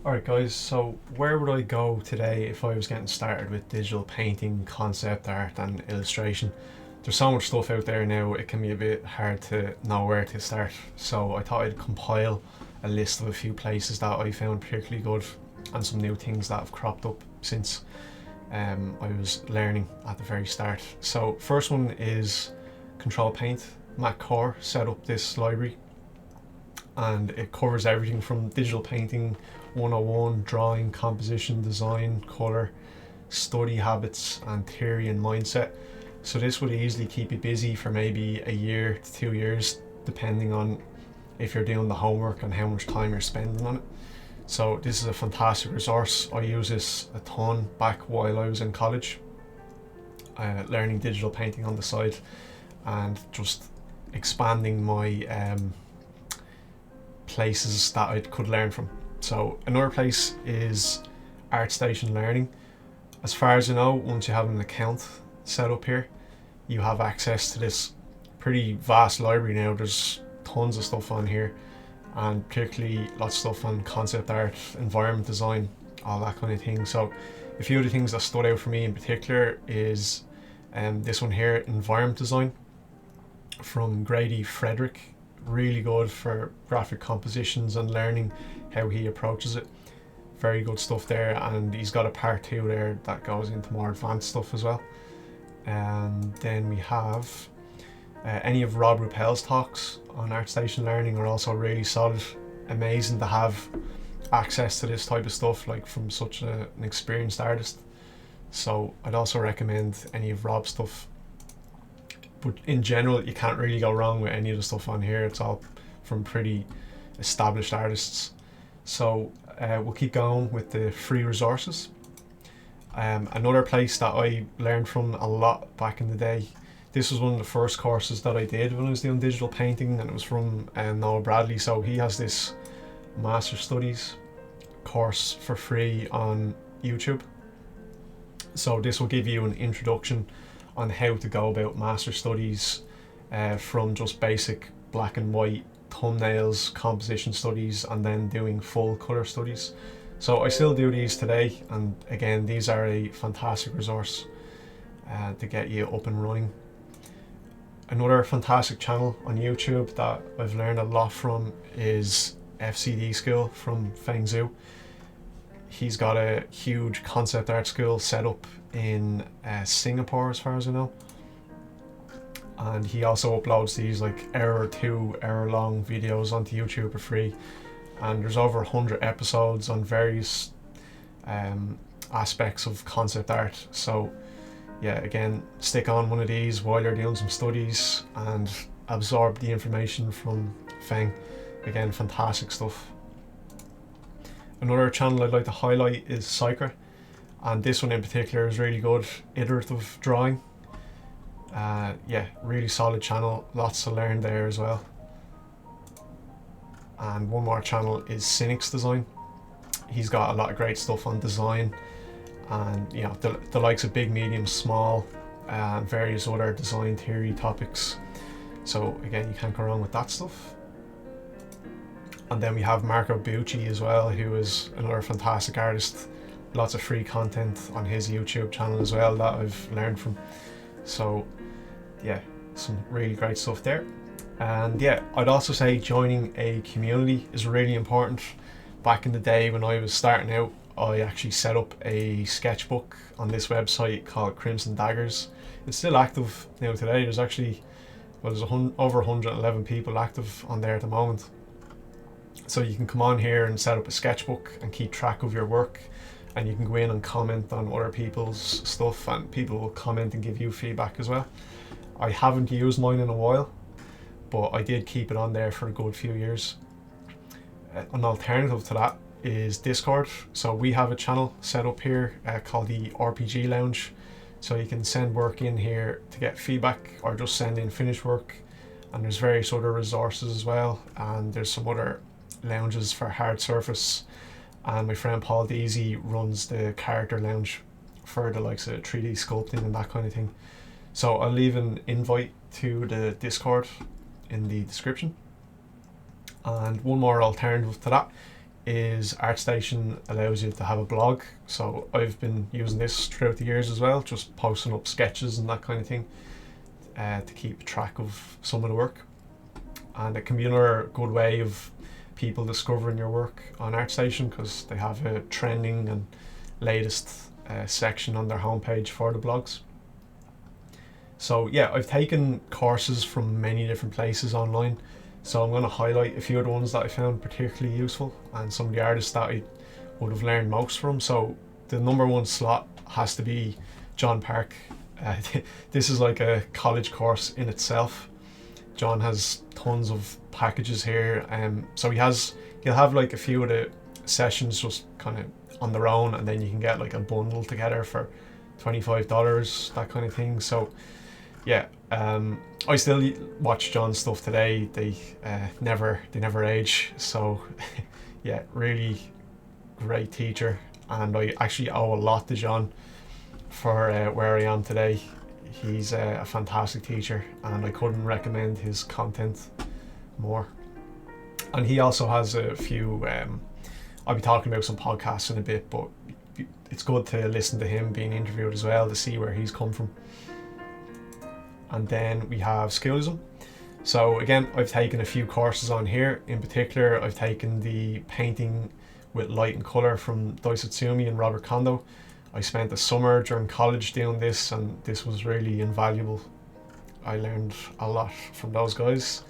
Alright guys, so where would I go today if I was getting started with digital painting, concept art and illustration? There's so much stuff out there now, it can be a bit hard to know where to start. So I thought I'd compile a list of a few places that I found particularly good and some new things that have cropped up since I was learning at the very start. So first one is Control Paint. Matt Core set up this library and it covers everything from digital painting 101, drawing, composition, design, colour, study habits and theory and mindset. So this would easily keep you busy for maybe a year to 2 years, depending on if you're doing the homework and how much time you're spending on it. So this is a fantastic resource. I use this a ton back while I was in college, learning digital painting on the side and just expanding my places that I could learn from. So another place is ArtStation Learning. As far as I know, once you have an account set up here, you have access to this pretty vast library now. There's tons of stuff on here, and particularly lots of stuff on concept art, environment design, all that kind of thing. So a few of the things that stood out for me in particular is this one here, environment design from Grady Frederick. Really good for graphic compositions and learning how he approaches it. Very good stuff there, and he's got a part 2 there that goes into more advanced stuff as well. And then we have any of Rob Ruppel's talks on ArtStation Learning are also really solid. Amazing to have access to this type of stuff, like from such an experienced artist. So I'd also recommend any of Rob's stuff. But in general, you can't really go wrong with any of the stuff on here. It's all from pretty established artists. So we'll keep going with the free resources. Another place that I learned from a lot back in the day. This was one of the first courses that I did when I was doing digital painting, and it was from Noah Bradley. So he has this Master Studies course for free on YouTube. So this will give you an introduction on how to go about master studies, from just basic black and white thumbnails, composition studies, and then doing full colour studies. So I still do these today, and again, these are a fantastic resource to get you up and running. Another fantastic channel on YouTube that I've learned a lot from is FCD School from Feng Zhu. He's got a huge concept art school set up in Singapore, as far as I know, and he also uploads these like hour long videos onto YouTube for free, and there's over 100 episodes on various aspects of concept art. So yeah, again, stick on one of these while you're doing some studies and absorb the information from Feng. Again, fantastic stuff. Another channel I'd like to highlight is Psycher, and this one in particular is really good. Iterative drawing. Yeah, really solid channel, lots to learn there as well. And one more channel is Cynic's Design. He's got a lot of great stuff on design, and you know, the likes of big, medium, small, and various other design theory topics. So again, you can't go wrong with that stuff. And then we have Marco Bucci as well, who is another fantastic artist. Lots of free content on his YouTube channel as well that I've learned from. So yeah, some really great stuff there. And yeah, I'd also say joining a community is really important. Back in the day when I was starting out, I actually set up a sketchbook on this website called Crimson Daggers. It's still active now today. There's actually, well, there's over 111 people active on there at the moment. So you can come on here and set up a sketchbook and keep track of your work, and you can go in and comment on other people's stuff, and people will comment and give you feedback as well. I haven't used mine in a while, but I did keep it on there for a good few years. An alternative to that is Discord. So we have a channel set up here called the RPG Lounge. So you can send work in here to get feedback, or just send in finished work. And there's various other resources as well, and there's some other lounges for hard surface, and my friend Paul Deasy runs the character lounge for the likes of 3D sculpting and that kind of thing. So I'll leave an invite to the Discord in the description. And one more alternative to that is ArtStation allows you to have a blog. So I've been using this throughout the years as well, just posting up sketches and that kind of thing to keep track of some of the work. And it can be another good way of people discovering your work on ArtStation, because they have a trending and latest section on their homepage for the blogs. So yeah, I've taken courses from many different places online, so I'm going to highlight a few of the ones that I found particularly useful and some of the artists that I would have learned most from. So the number one slot has to be John Park. This is like a college course in itself. John has tons of packages here, so he'll have like a few of the sessions just kind of on their own, and then you can get like a bundle together for $25, that kind of thing. So yeah, I still watch John's stuff today. They never age. So yeah, really great teacher, and I actually owe a lot to John for where I am today. He's a fantastic teacher, and I couldn't recommend his content more. And he also has a few, I'll be talking about some podcasts in a bit, but it's good to listen to him being interviewed as well to see where he's come from. And then we have Skillism. So again, I've taken a few courses on here. In particular, I've taken the painting with light and colour from Daisatsumi and Robert Kondo. I spent the summer during college doing this, and this was really invaluable. I learned a lot from those guys.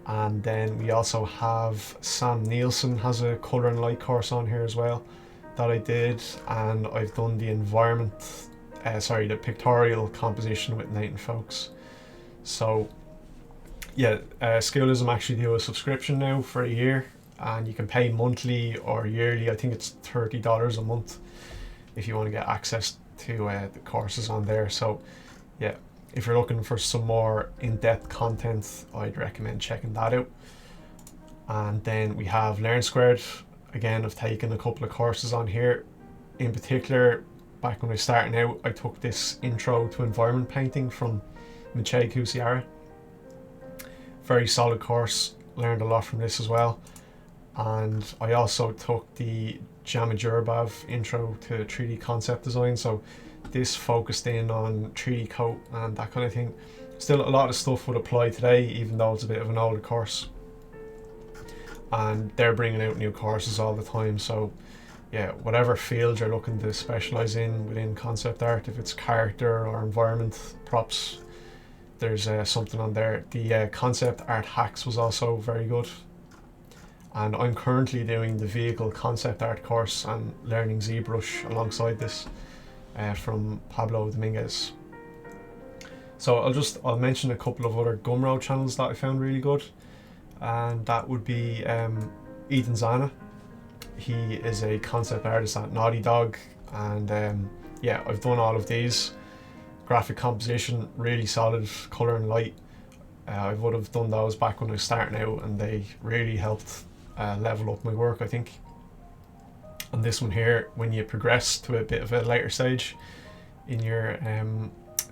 And then we also have Sam Nielsen has a colour and light course on here as well that I did, and I've done the the pictorial composition with Nathan Folks. So yeah, Skillism actually do a subscription now for a year, and you can pay monthly or yearly. I think it's $30 a month if you want to get access to the courses on there. So yeah, if you're looking for some more in-depth content, I'd recommend checking that out. And then we have Learn Squared. Again, I've taken a couple of courses on here. In particular, back when I was starting out, I took this Intro to Environment Painting from Michei Kusiara. Very solid course, learned a lot from this as well. And I also took the Jamajurbov Intro to 3D Concept Design. So this focused in on 3D coat and that kind of thing. Still, a lot of stuff would apply today, even though it's a bit of an older course. And they're bringing out new courses all the time. So yeah, whatever field you're looking to specialize in within concept art, if it's character or environment, props, there's something on there. The concept art hacks was also very good. And I'm currently doing the vehicle concept art course and learning ZBrush alongside this from Pablo Dominguez. So I'll mention a couple of other Gumroad channels that I found really good, and that would be Ethan Zana. He is a concept artist at Naughty Dog, and yeah, I've done all of these. Graphic composition, really solid, colour and light. I would have done those back when I was starting out, and they really helped level up my work, I think. And this one here, when you progress to a bit of a later stage in your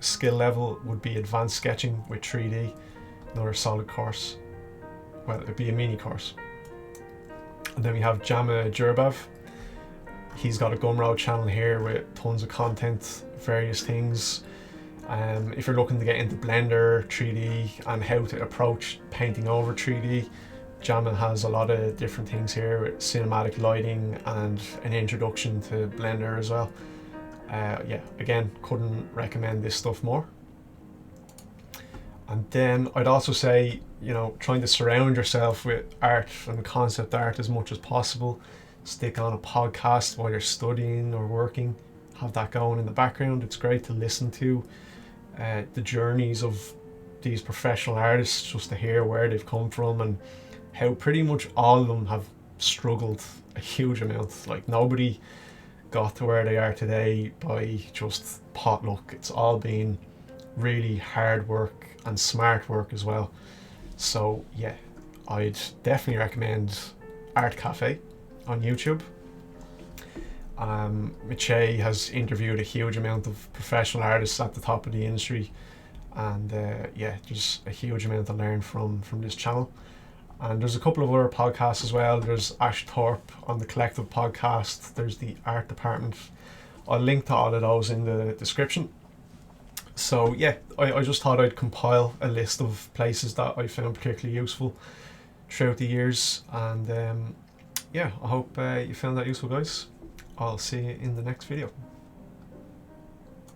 skill level, would be advanced sketching with 3D, another solid course. Well, it'd be a mini course. And then we have Jamajurbov. He's got a Gumroad channel here with tons of content, various things. If you're looking to get into Blender 3D and how to approach painting over 3D, Jama has a lot of different things here with cinematic lighting and an introduction to Blender as well. Yeah, again, couldn't recommend this stuff more. And then I'd also say, you know, trying to surround yourself with art and concept art as much as possible. Stick on a podcast while you're studying or working. Have that going in the background. It's great to listen to the journeys of these professional artists, just to hear where they've come from and how pretty much all of them have struggled a huge amount. Like, nobody got to where they are today by just potluck. It's all been really hard work and smart work as well. So yeah, I'd definitely recommend Art Cafe on YouTube. Michei has interviewed a huge amount of professional artists at the top of the industry, and yeah, there's a huge amount to learn from this channel. And there's a couple of other podcasts as well. There's Ash Thorpe on the Collective podcast. There's the Art Department. I'll link to all of those in the description. So yeah, I just thought I'd compile a list of places that I found particularly useful throughout the years. And yeah, I hope you found that useful, guys. I'll see you in the next video.